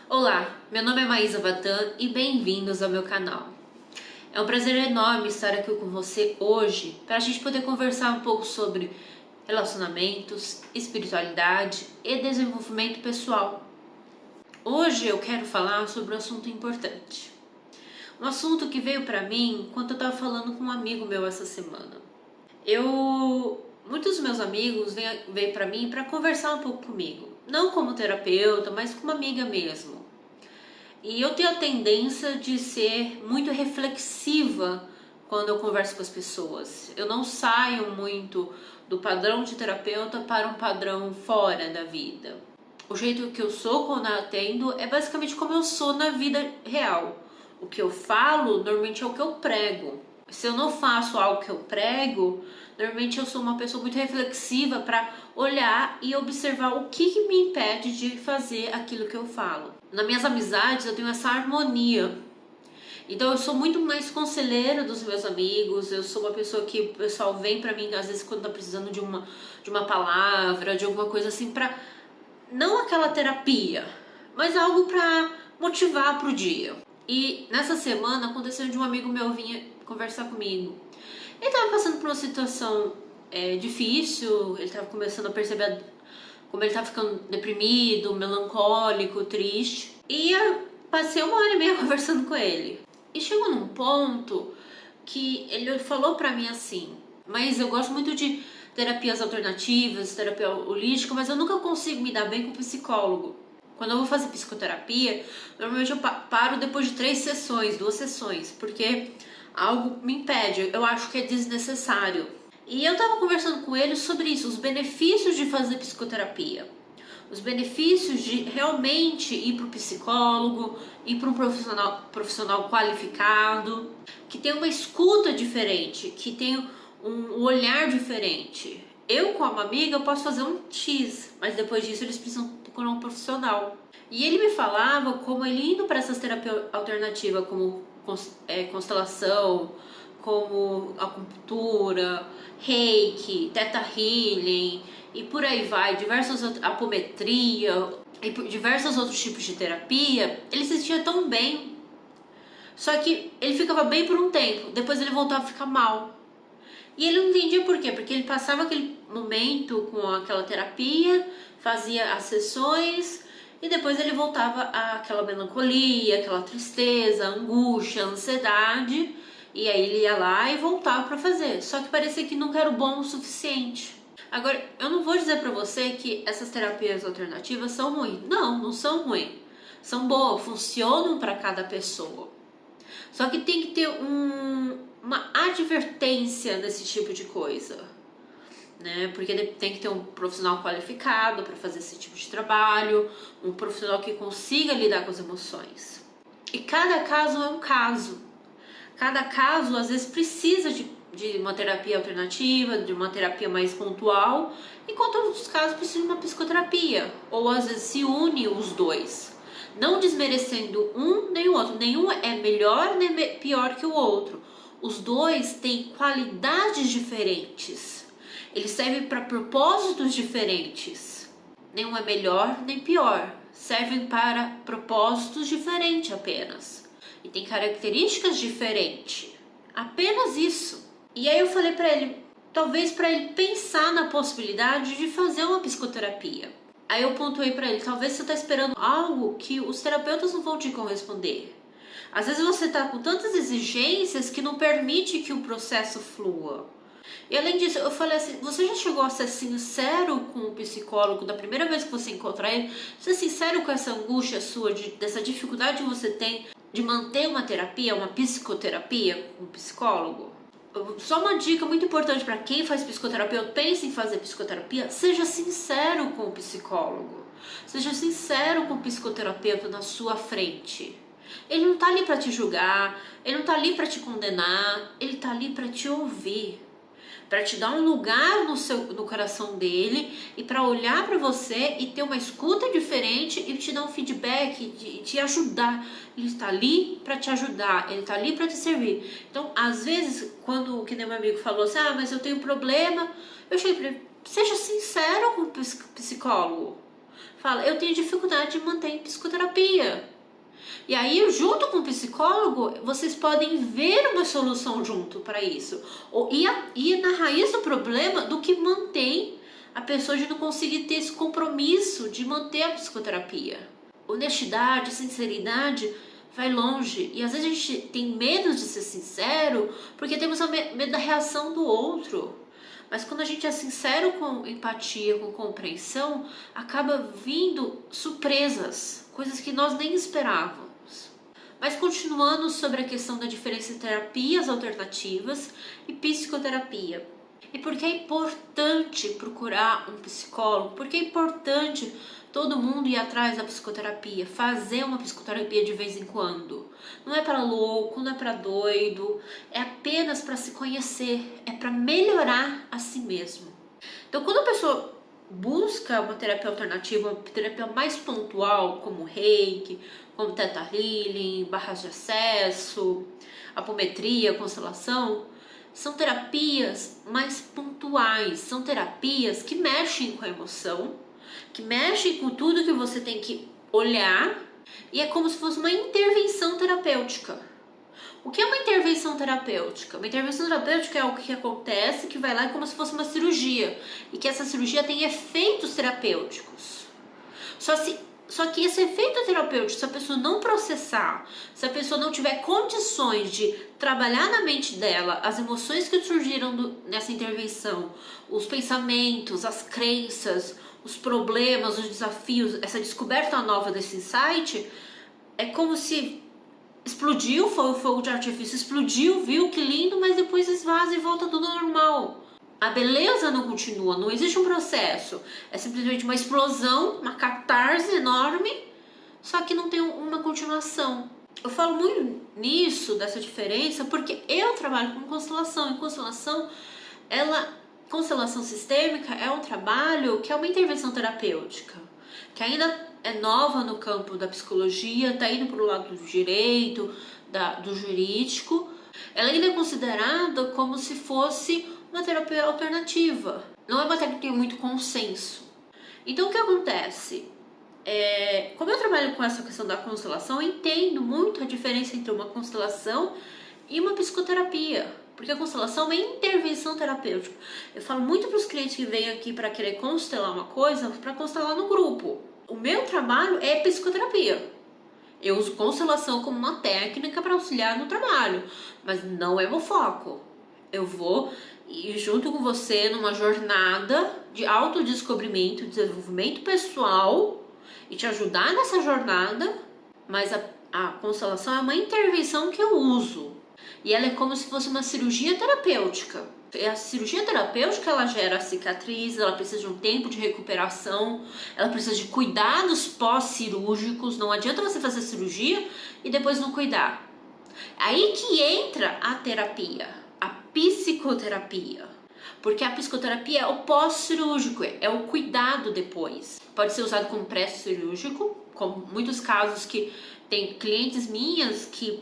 Olá, meu nome é Maísa Vatan e bem-vindos ao meu canal. É um prazer enorme estar aqui com você hoje para a gente poder conversar um pouco sobre relacionamentos, espiritualidade e desenvolvimento pessoal. Hoje eu quero falar sobre um assunto importante. Um assunto que veio para mim enquanto eu estava falando com um amigo meu essa semana. Muitos dos meus amigos vêm para mim para conversar um pouco comigo. Não como terapeuta, mas como amiga mesmo. E eu tenho a tendência de ser muito reflexiva quando eu converso com as pessoas. Eu não saio muito do padrão de terapeuta para um padrão fora da vida. O jeito que eu sou quando eu atendo é basicamente como eu sou na vida real. O que eu falo normalmente é o que eu prego. Se eu não faço algo que eu prego, normalmente eu sou uma pessoa muito reflexiva para olhar e observar o que me impede de fazer aquilo que eu falo. Nas minhas amizades eu tenho essa harmonia. Então eu sou muito mais conselheira dos meus amigos, eu sou uma pessoa que o pessoal vem pra mim às vezes quando tá precisando de uma palavra, de alguma coisa assim, pra não aquela terapia, mas algo pra motivar pro dia. E nessa semana aconteceu de um amigo meu vir conversar comigo. Ele tava passando por uma situação difícil, ele tava começando a perceber como ele tá ficando deprimido, melancólico, triste. E eu passei 1 hora e meia conversando com ele. E chegou num ponto que ele falou pra mim assim: mas eu gosto muito de terapias alternativas, terapia holística, mas eu nunca consigo me dar bem com psicólogo. Quando eu vou fazer psicoterapia, normalmente eu paro depois de 2 sessões, porque algo me impede, eu acho que é desnecessário. E eu tava conversando com ele sobre isso, os benefícios de fazer psicoterapia. Os benefícios de realmente ir para o psicólogo, ir para um profissional qualificado, que tem uma escuta diferente, que tem um olhar diferente. Eu, como amiga, eu posso fazer um X, mas depois disso eles precisam procurar um profissional. E ele me falava como ele indo para essas terapias alternativas, como constelação, como acupuntura, reiki, theta healing e por aí vai, apometria e diversos outros tipos de terapia, ele se sentia tão bem. Só que ele ficava bem por um tempo, depois ele voltava a ficar mal. E ele não entendia por quê, porque ele passava aquele momento com aquela terapia, fazia as sessões e depois ele voltava àquela melancolia, aquela tristeza, angústia, ansiedade. E aí ele ia lá e voltava para fazer. Só que parecia que nunca era bom o suficiente. Agora, eu não vou dizer para você que essas terapias alternativas são ruins. Não, não são ruins. São boas, funcionam para cada pessoa. Só que tem que ter uma advertência nesse tipo de coisa, né? Porque tem que ter um profissional qualificado para fazer esse tipo de trabalho, um profissional que consiga lidar com as emoções. E cada caso é um caso. Cada caso, às vezes, precisa de uma terapia alternativa, de uma terapia mais pontual, enquanto outros casos precisam de uma psicoterapia, ou às vezes se une os dois. Não desmerecendo um nem o outro, nenhum é melhor nem pior que o outro. Os dois têm qualidades diferentes, eles servem para propósitos diferentes. Nenhum é melhor nem pior, servem para propósitos diferentes apenas. E tem características diferentes. Apenas isso. E aí eu falei pra ele, talvez pra ele pensar na possibilidade de fazer uma psicoterapia. Aí eu pontuei pra ele, talvez você tá esperando algo que os terapeutas não vão te corresponder. Às vezes você tá com tantas exigências que não permite que o processo flua. E além disso, eu falei assim, você já chegou a ser sincero com o psicólogo da primeira vez que você encontrar ele? Ser sincero com essa angústia sua, dessa dificuldade que você tem de manter uma terapia, uma psicoterapia com um psicólogo? Só uma dica muito importante para quem faz psicoterapia ou pensa em fazer psicoterapia: seja sincero com o psicólogo. Seja sincero com o psicoterapeuta na sua frente. Ele não tá ali para te julgar, ele não tá ali para te condenar, ele tá ali para te ouvir, para te dar um lugar no coração dele e para olhar para você e ter uma escuta diferente e te dar um feedback, e te ajudar. Ele está ali para te ajudar, ele está ali para te servir. Então, às vezes, quando que nem meu amigo falou assim, mas eu tenho problema, eu cheguei para ele, seja sincero com o psicólogo. Fala, eu tenho dificuldade de manter em psicoterapia. E aí, junto com o psicólogo, vocês podem ver uma solução junto para isso. Ou ir na raiz do problema do que mantém a pessoa de não conseguir ter esse compromisso de manter a psicoterapia. Honestidade, sinceridade vai longe. E às vezes a gente tem medo de ser sincero porque temos medo da reação do outro. Mas quando a gente é sincero com empatia, com compreensão, acaba vindo surpresas, coisas que nós nem esperávamos. Mas continuando sobre a questão da diferença entre terapias alternativas e psicoterapia. E por que é importante procurar um psicólogo? Por que é importante todo mundo ir atrás da psicoterapia? Fazer uma psicoterapia de vez em quando. Não é para louco, não é para doido. É apenas para se conhecer. É para melhorar a si mesmo. Então, quando a pessoa busca uma terapia alternativa, uma terapia mais pontual, como Reiki, como Theta Healing, barras de acesso, apometria, constelação, são terapias mais pontuais, são terapias que mexem com a emoção, que mexem com tudo que você tem que olhar, e é como se fosse uma intervenção terapêutica. O que é uma intervenção terapêutica? Uma intervenção terapêutica é o que acontece, que vai lá como se fosse uma cirurgia, e que essa cirurgia tem efeitos terapêuticos. Só que esse efeito terapêutico, se a pessoa não processar, se a pessoa não tiver condições de trabalhar na mente dela as emoções que surgiram nessa intervenção, os pensamentos, as crenças, os problemas, os desafios, essa descoberta nova desse insight, é como se explodiu, foi o fogo de artifício, explodiu, viu que lindo, mas depois esvaza e volta tudo normal. A beleza não continua, não existe um processo, é simplesmente uma explosão, uma catarse enorme, só que não tem uma continuação. Eu falo muito nisso, dessa diferença, porque eu trabalho com constelação, e constelação sistêmica é um trabalho que é uma intervenção terapêutica, que ainda é nova no campo da psicologia, está indo para o lado do direito, do jurídico. Ela ainda é considerada como se fosse uma terapia alternativa. Não é uma terapia que tem muito consenso. Então o que acontece? Como eu trabalho com essa questão da constelação, eu entendo muito a diferença entre uma constelação e uma psicoterapia. Porque a constelação é uma intervenção terapêutica. Eu falo muito para os clientes que vêm aqui para querer constelar uma coisa, para constelar no grupo. O meu trabalho é psicoterapia. Eu uso constelação como uma técnica para auxiliar no trabalho, mas não é meu foco. Eu vou ir junto com você numa jornada de autodescobrimento, desenvolvimento pessoal e te ajudar nessa jornada, mas a constelação é uma intervenção que eu uso. E ela é como se fosse uma cirurgia terapêutica. E a cirurgia terapêutica, ela gera cicatriz, ela precisa de um tempo de recuperação, ela precisa de cuidados pós-cirúrgicos. Não adianta você fazer cirurgia e depois não cuidar. Aí que entra a terapia, a psicoterapia. Porque a psicoterapia é o pós-cirúrgico, é o cuidado depois. Pode ser usado como pré-cirúrgico, como muitos casos que tem clientes minhas que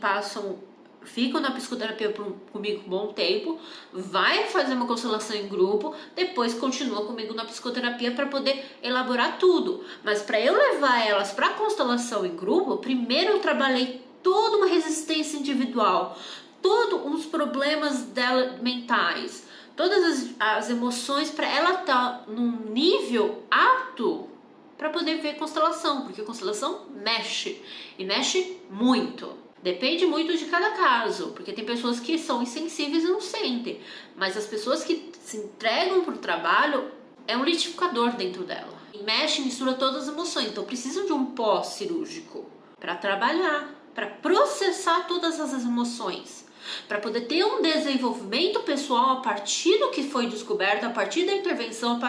ficam na psicoterapia comigo por um bom tempo, vai fazer uma constelação em grupo, depois continua comigo na psicoterapia para poder elaborar tudo. Mas para eu levar elas para a constelação em grupo, primeiro eu trabalhei toda uma resistência individual, todos os problemas dela mentais, todas as emoções, para ela estar num nível apto para poder ver constelação, porque constelação mexe, e mexe muito. Depende muito de cada caso, porque tem pessoas que são insensíveis e não sentem, mas as pessoas que se entregam para o trabalho, é um liquidificador dentro dela. E mexe, mistura todas as emoções, então precisam de um pós-cirúrgico para trabalhar, para processar todas essas emoções, para poder ter um desenvolvimento pessoal a partir do que foi descoberto, a partir da intervenção,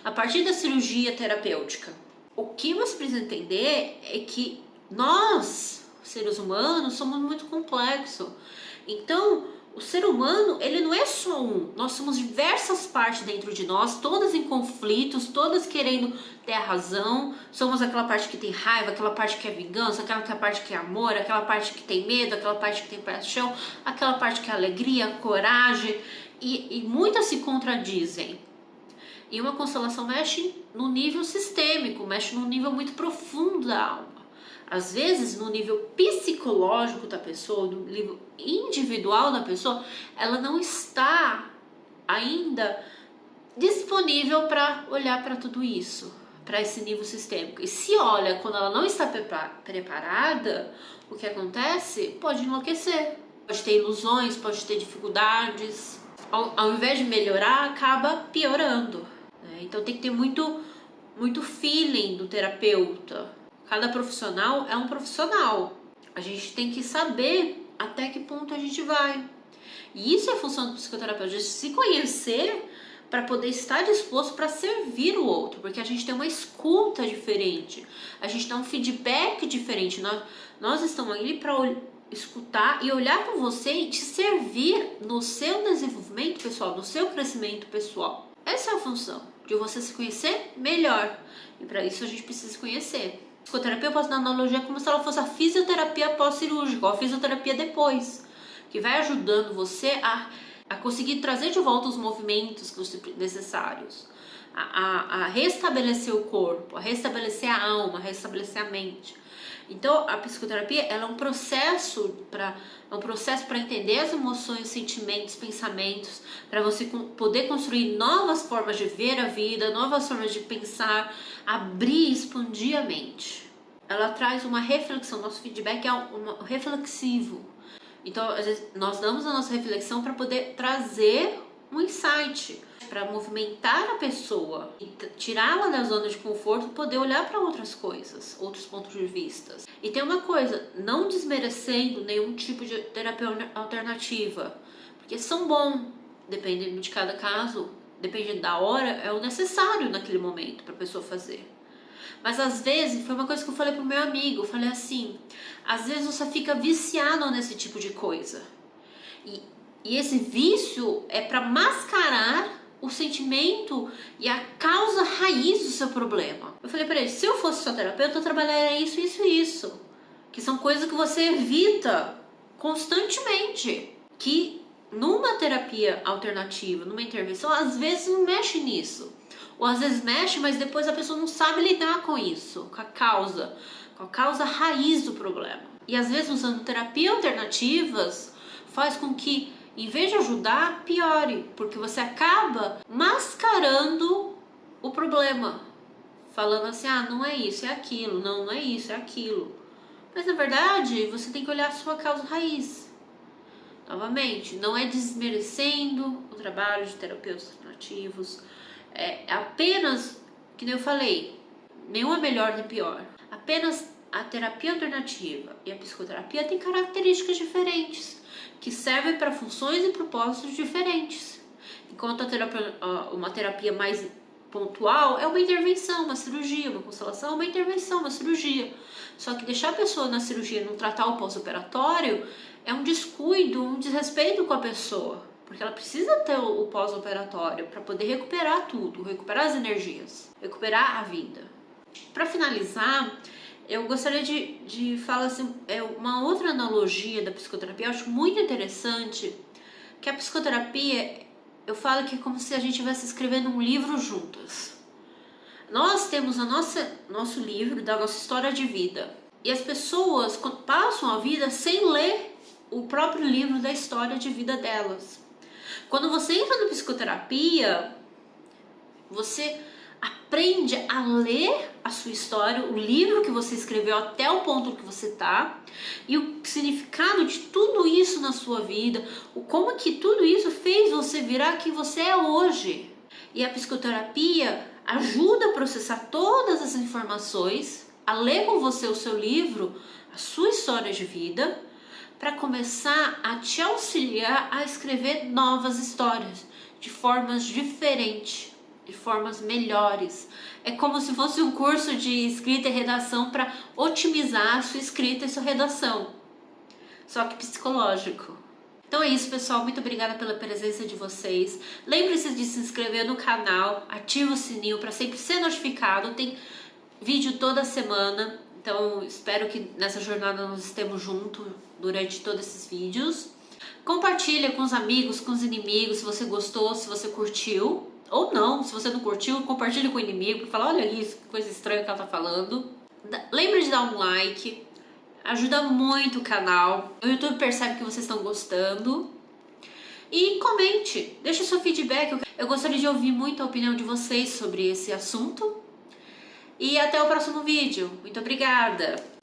a partir da cirurgia terapêutica. O que você precisa entender é que nós, seres humanos, somos muito complexos. Então, o ser humano, ele não é só um. Nós somos diversas partes dentro de nós, todas em conflitos, todas querendo ter a razão. Somos aquela parte que tem raiva, aquela parte que é vingança, aquela parte que é amor, aquela parte que tem medo, aquela parte que tem paixão, aquela parte que é alegria, coragem. E muitas se contradizem. E uma constelação mexe no nível sistêmico, mexe num nível muito profundo da alma. Às vezes, no nível psicológico da pessoa, no nível individual da pessoa, ela não está ainda disponível para olhar para tudo isso, para esse nível sistêmico. E se olha quando ela não está preparada, o que acontece? Pode enlouquecer, pode ter ilusões, pode ter dificuldades. Ao invés de melhorar, acaba piorando, né? Então tem que ter muito feeling do terapeuta. Cada profissional é um profissional. A gente tem que saber até que ponto a gente vai. E isso é a função do psicoterapeuta, de se conhecer para poder estar disposto para servir o outro, porque a gente tem uma escuta diferente, a gente dá um feedback diferente. Nós estamos ali para escutar e olhar com você e te servir no seu desenvolvimento pessoal, no seu crescimento pessoal. Essa é a função, de você se conhecer melhor. E para isso a gente precisa se conhecer. Psicoterapia, eu posso dar analogia como se ela fosse a fisioterapia pós-cirúrgica, ou a fisioterapia depois, que vai ajudando você a conseguir trazer de volta os movimentos necessários, a restabelecer o corpo, a restabelecer a alma, a restabelecer a mente. Então, a psicoterapia, ela é um processo para entender as emoções, sentimentos, pensamentos, para você poder construir novas formas de ver a vida, novas formas de pensar, abrir e expandir a mente. Ela traz uma reflexão, nosso feedback é reflexivo. Então, às vezes, nós damos a nossa reflexão para poder trazer um insight, para movimentar a pessoa e tirá-la da zona de conforto e poder olhar para outras coisas, outros pontos de vista. E tem uma coisa, não desmerecendo nenhum tipo de terapia alternativa, porque são bons, dependendo de cada caso, dependendo da hora, é o necessário naquele momento para a pessoa fazer. Mas às vezes, foi uma coisa que eu falei pro meu amigo, eu falei assim, às vezes você fica viciado nesse tipo de coisa. E esse vício é para mascarar o sentimento e a causa raiz do seu problema. Eu falei para ele, se eu fosse seu terapeuta, eu trabalharia isso, isso e isso. Que são coisas que você evita constantemente. Que numa terapia alternativa, numa intervenção, às vezes não mexe nisso. Ou às vezes mexe, mas depois a pessoa não sabe lidar com isso, com a causa raiz do problema. E às vezes usando terapias alternativas faz com que, em vez de ajudar, piore, porque você acaba mascarando o problema, falando assim, não é isso, é aquilo, não é isso, é aquilo. Mas na verdade, você tem que olhar a sua causa raiz. Novamente, não é desmerecendo o trabalho de terapeutas alternativos, é apenas, que nem eu falei, nenhum é melhor nem pior. Apenas a terapia alternativa e a psicoterapia têm características diferentes, que servem para funções e propósitos diferentes. Enquanto uma terapia mais pontual é uma intervenção, uma cirurgia, uma constelação, uma intervenção, uma cirurgia. Só que deixar a pessoa na cirurgia e não tratar o pós-operatório é um descuido, um desrespeito com a pessoa, porque ela precisa ter o pós-operatório para poder recuperar tudo, recuperar as energias, recuperar a vida. Para finalizar, eu gostaria de falar assim, uma outra analogia da psicoterapia, eu acho muito interessante, que a psicoterapia, eu falo que é como se a gente estivesse escrevendo um livro juntas. Nós temos nosso livro da nossa história de vida, e as pessoas passam a vida sem ler o próprio livro da história de vida delas. Quando você entra na psicoterapia, você aprende a ler a sua história, o livro que você escreveu até o ponto que você está, e o significado de tudo isso na sua vida, como que tudo isso fez você virar quem você é hoje. E a psicoterapia ajuda a processar todas as informações, a ler com você o seu livro, a sua história de vida, para começar a te auxiliar a escrever novas histórias, de formas diferentes, de formas melhores. É como se fosse um curso de escrita e redação para otimizar a sua escrita e sua redação, só que psicológico. Então é isso, pessoal, muito obrigada pela presença de vocês. Lembre-se de se inscrever no canal, ativa o sininho para sempre ser notificado, tem vídeo toda semana, então espero que nessa jornada nós estemos juntos durante todos esses vídeos. Compartilha com os amigos, com os inimigos, se você gostou, se você curtiu. Ou não, se você não curtiu, compartilhe com o inimigo, fala, olha isso, que coisa estranha que ela tá falando. Lembre de dar um like, ajuda muito o canal. O YouTube percebe que vocês estão gostando. E comente, deixe seu feedback. Eu gostaria de ouvir muito a opinião de vocês sobre esse assunto. E até o próximo vídeo. Muito obrigada!